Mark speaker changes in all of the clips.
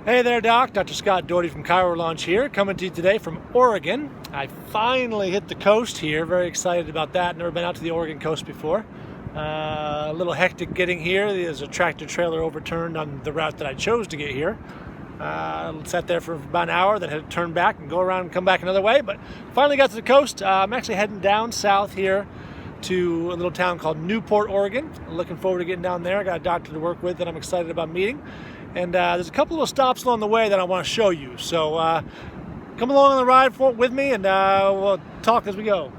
Speaker 1: Hey there, Doc. Dr. Scott Dorrity from ChiroLaunch here, coming to you today from Oregon. I finally hit the coast here. Very excited about that. Never been out to the Oregon coast before. A little hectic getting here. There's a tractor trailer overturned on the route that I chose to get here. Sat there for about an hour, then had to turn back and go around and come back another way. But finally got to the coast. I'm actually heading down south here to a little town called Newport, Oregon. I'm looking forward to getting down there. I got a doctor to work with that I'm excited about meeting. And there's a couple of stops along the way that I want to show you. So come along on the ride with me and we'll talk as we go.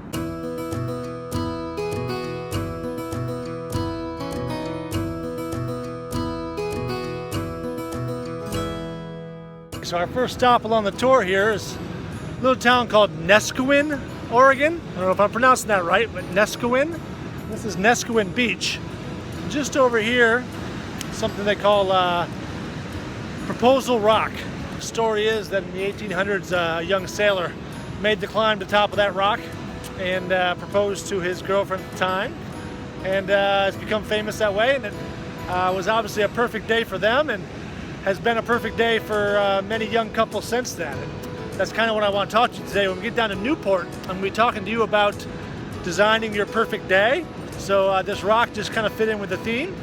Speaker 1: So our first stop along the tour here is a little town called Neskowin, Oregon. I don't know if I'm pronouncing that right, but Neskowin. This is Neskowin Beach. Just over here, something they call Proposal Rock. The story is that in the 1800s, a young sailor made the climb to the top of that rock and proposed to his girlfriend at the time. And it's become famous that way, and it was obviously a perfect day for them and has been a perfect day for many young couples since then. And that's kind of what I want to talk to you today. When we get down to Newport, I'm going to be talking to you about designing your perfect day. So this rock just kind of fit in with the theme.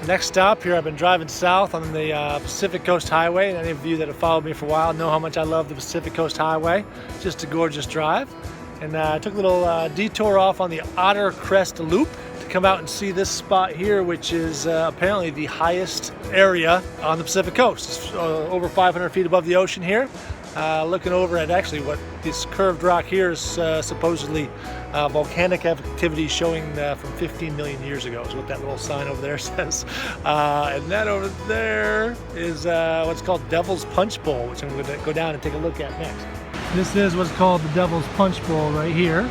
Speaker 1: Next stop here, I've been driving south on the Pacific Coast Highway, and any of you that have followed me for a while know how much I love the Pacific Coast Highway. Just a gorgeous drive. And I took a little detour off on the Otter Crest Loop to come out and see this spot here, which is apparently the highest area on the Pacific Coast. It's over 500 feet above the ocean here. Looking over at actually what this curved rock here is supposedly volcanic activity showing from 15 million years ago is what that little sign over there says. And that over there is what's called Devil's Punch Bowl, which I'm going to go down and take a look at next. This is what's called the Devil's Punch Bowl right here.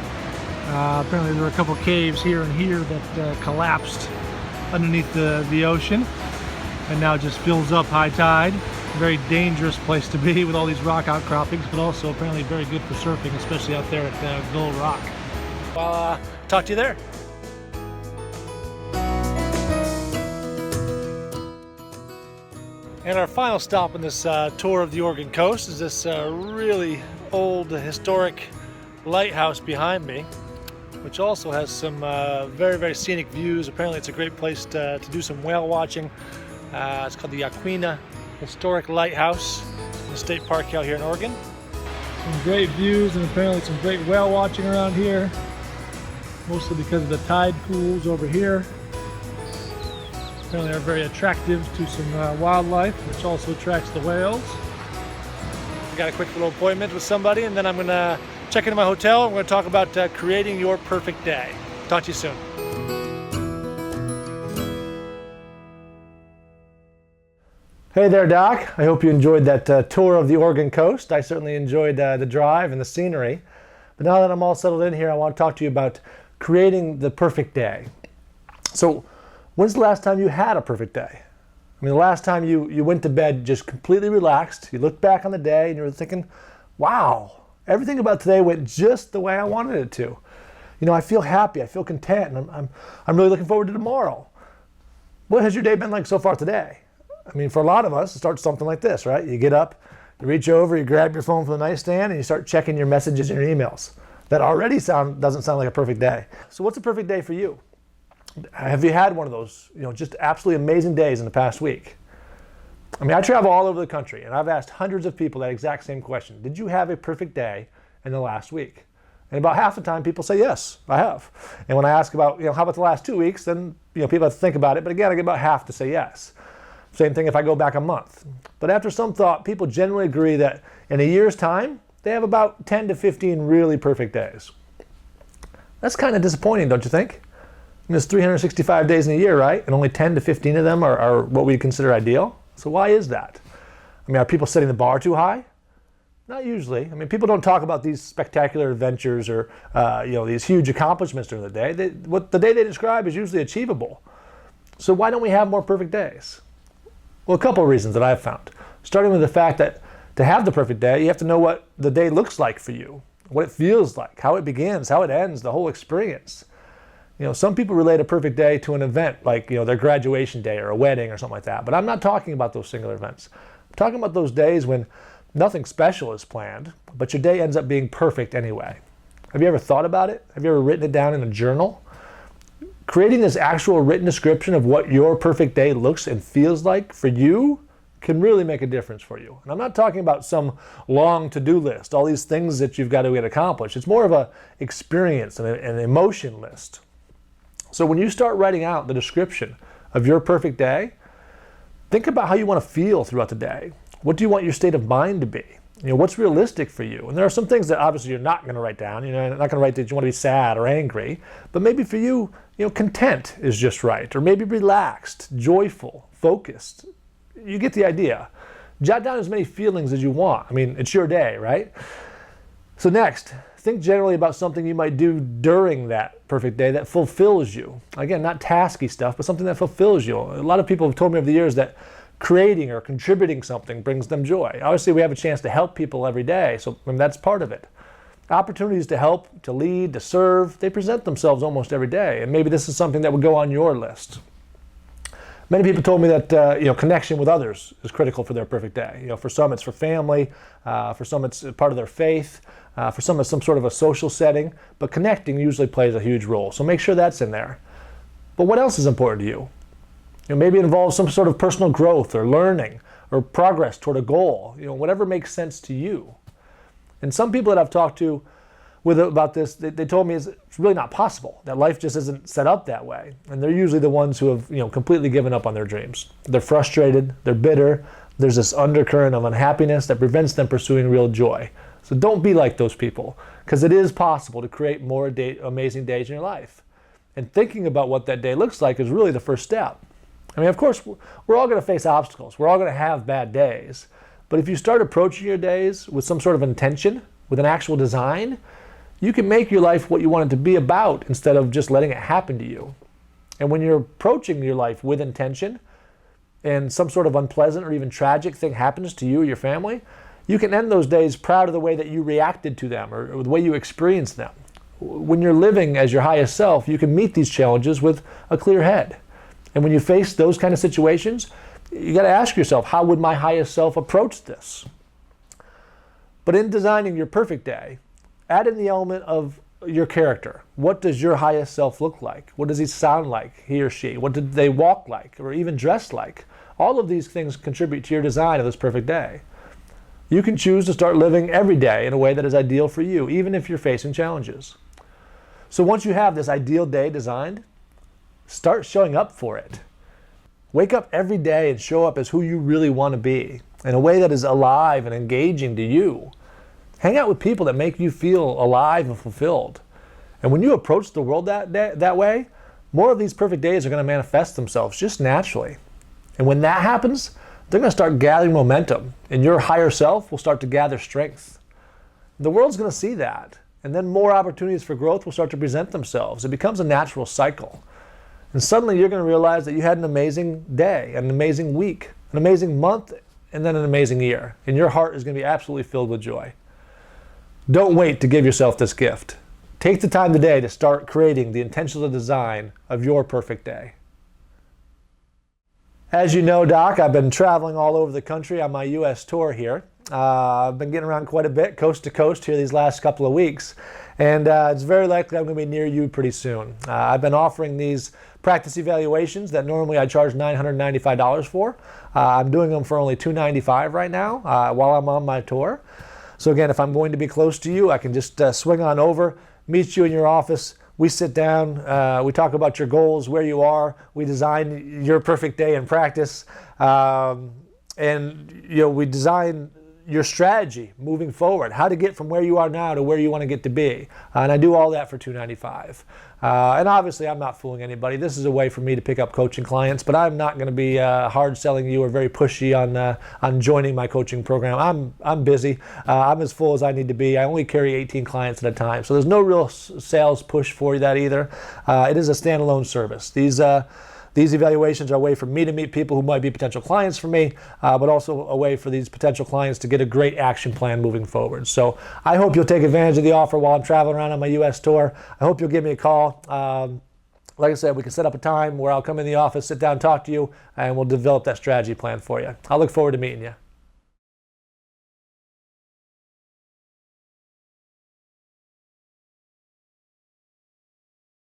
Speaker 1: Apparently there were a couple caves here and here that collapsed underneath the ocean and now just fills up high tide. Very dangerous place to be with all these rock outcroppings, but also apparently very good for surfing, especially out there at Gull Rock. Well, talk to you there. And our final stop on this tour of the Oregon coast is this really old historic lighthouse behind me, which also has some very, very scenic views. Apparently it's a great place to do some whale watching. It's called the Aquina Historic Lighthouse in the state park out here in Oregon. Some great views and apparently some great whale watching around here, mostly because of the tide pools over here. Apparently are very attractive to some wildlife, which also attracts the whales. Got a quick little appointment with somebody, and then I'm going to check into my hotel. I'm going to talk about creating your perfect day. Talk to you soon. Hey there, Doc. I hope you enjoyed that tour of the Oregon coast. I certainly enjoyed the drive and the scenery. But now that I'm all settled in here, I want to talk to you about creating the perfect day. So, when's the last time you had a perfect day? I mean, the last time you went to bed just completely relaxed, you looked back on the day and you were thinking, wow, everything about today went just the way I wanted it to. You know, I feel happy, I feel content, and I'm really looking forward to tomorrow. What has your day been like so far today? I mean, for a lot of us, it starts something like this, right? You get up, you reach over, you grab your phone from the nightstand, and you start checking your messages and your emails. That already doesn't sound like a perfect day. So what's a perfect day for you? Have you had one of those, just absolutely amazing days in the past week? I mean, I travel all over the country, and I've asked hundreds of people that exact same question. Did you have a perfect day in the last week? And about half the time, people say, yes, I have. And when I ask about, how about the last 2 weeks, then, people have to think about it. But again, I get about half to say yes. Same thing if I go back a month. But after some thought, people generally agree that in a year's time, they have about 10 to 15 really perfect days. That's kind of disappointing, don't you think? I mean, there's 365 days in a year, right? And only 10 to 15 of them are what we consider ideal. So why is that? I mean, are people setting the bar too high? Not usually. I mean, people don't talk about these spectacular adventures or, these huge accomplishments during the day. The day they describe is usually achievable. So why don't we have more perfect days? Well, a couple of reasons that I've found. Starting with the fact that to have the perfect day, you have to know what the day looks like for you, what it feels like, how it begins, how it ends, the whole experience. Some people relate a perfect day to an event like, their graduation day or a wedding or something like that. But I'm not talking about those singular events. I'm talking about those days when nothing special is planned, but your day ends up being perfect anyway. Have you ever thought about it? Have you ever written it down in a journal? Creating this actual written description of what your perfect day looks and feels like for you can really make a difference for you. And I'm not talking about some long to-do list, all these things that you've got to get accomplished. It's more of an experience and an emotion list. So when you start writing out the description of your perfect day, think about how you want to feel throughout the day. What do you want your state of mind to be? What's realistic for you? And there are some things that obviously you're not going to write down. You're not going to write that you want to be sad or angry. But maybe for you, content is just right. Or maybe relaxed, joyful, focused. You get the idea. Jot down as many feelings as you want. It's your day, right? So next, think generally about something you might do during that perfect day that fulfills you. Again, not tasky stuff, but something that fulfills you. A lot of people have told me over the years that creating or contributing something brings them joy. Obviously, we have a chance to help people every day, so that's part of it. Opportunities to help, to lead, to serve, they present themselves almost every day, and maybe this is something that would go on your list. Many people told me that connection with others is critical for their perfect day. For some, it's for family. For some, it's part of their faith. For some, it's some sort of a social setting. But connecting usually plays a huge role, so make sure that's in there. But what else is important to you? Maybe it involves some sort of personal growth or learning or progress toward a goal, whatever makes sense to you. And some people that I've talked to about this, they told me it's really not possible, that life just isn't set up that way. And they're usually the ones who have completely given up on their dreams. They're frustrated, they're bitter, there's this undercurrent of unhappiness that prevents them pursuing real joy. So don't be like those people, because it is possible to create more amazing days in your life. And thinking about what that day looks like is really the first step. Of course, we're all going to face obstacles. We're all going to have bad days. But if you start approaching your days with some sort of intention, with an actual design, you can make your life what you want it to be about instead of just letting it happen to you. And when you're approaching your life with intention and some sort of unpleasant or even tragic thing happens to you or your family, you can end those days proud of the way that you reacted to them or the way you experienced them. When you're living as your highest self, you can meet these challenges with a clear head. And when you face those kind of situations, you got to ask yourself, how would my highest self approach this? But in designing your perfect day, add in the element of your character. What does your highest self look like? What does he sound like, he or she? What did they walk like or even dress like? All of these things contribute to your design of this perfect day. You can choose to start living every day in a way that is ideal for you, even if you're facing challenges. So once you have this ideal day designed, start showing up for it. Wake up every day and show up as who you really want to be in a way that is alive and engaging to you. Hang out with people that make you feel alive and fulfilled. And when you approach the world that way, more of these perfect days are going to manifest themselves just naturally. And when that happens, they're going to start gathering momentum, and your higher self will start to gather strength. The world's going to see that, and then more opportunities for growth will start to present themselves. It becomes a natural cycle. And suddenly you're going to realize that you had an amazing day, an amazing week, an amazing month, and then an amazing year. And your heart is going to be absolutely filled with joy. Don't wait to give yourself this gift. Take the time today to start creating the intentional design of your perfect day. As you know, Doc, I've been traveling all over the country on my U.S. tour here. I've been getting around quite a bit, coast to coast here these last couple of weeks. And it's very likely I'm going to be near you pretty soon. I've been offering these practice evaluations that normally I charge $995 for. I'm doing them for only $295 right now while I'm on my tour. So again, if I'm going to be close to you, I can just swing on over, meet you in your office. We sit down, we talk about your goals, where you are. We design your perfect day in practice. And we design your strategy moving forward, how to get from where you are now to where you want to get to be. And I do all that for $295. And obviously I'm not fooling anybody. This is a way for me to pick up coaching clients, but I'm not going to be hard selling you or very pushy on joining my coaching program. I'm busy. I'm as full as I need to be. I only carry 18 clients at a time. So there's no real sales push for that either. It is a standalone service. These evaluations are a way for me to meet people who might be potential clients for me, but also a way for these potential clients to get a great action plan moving forward. So I hope you'll take advantage of the offer while I'm traveling around on my U.S. tour. I hope you'll give me a call. like I said, we can set up a time where I'll come in the office, sit down, talk to you, and we'll develop that strategy plan for you. I look forward to meeting you.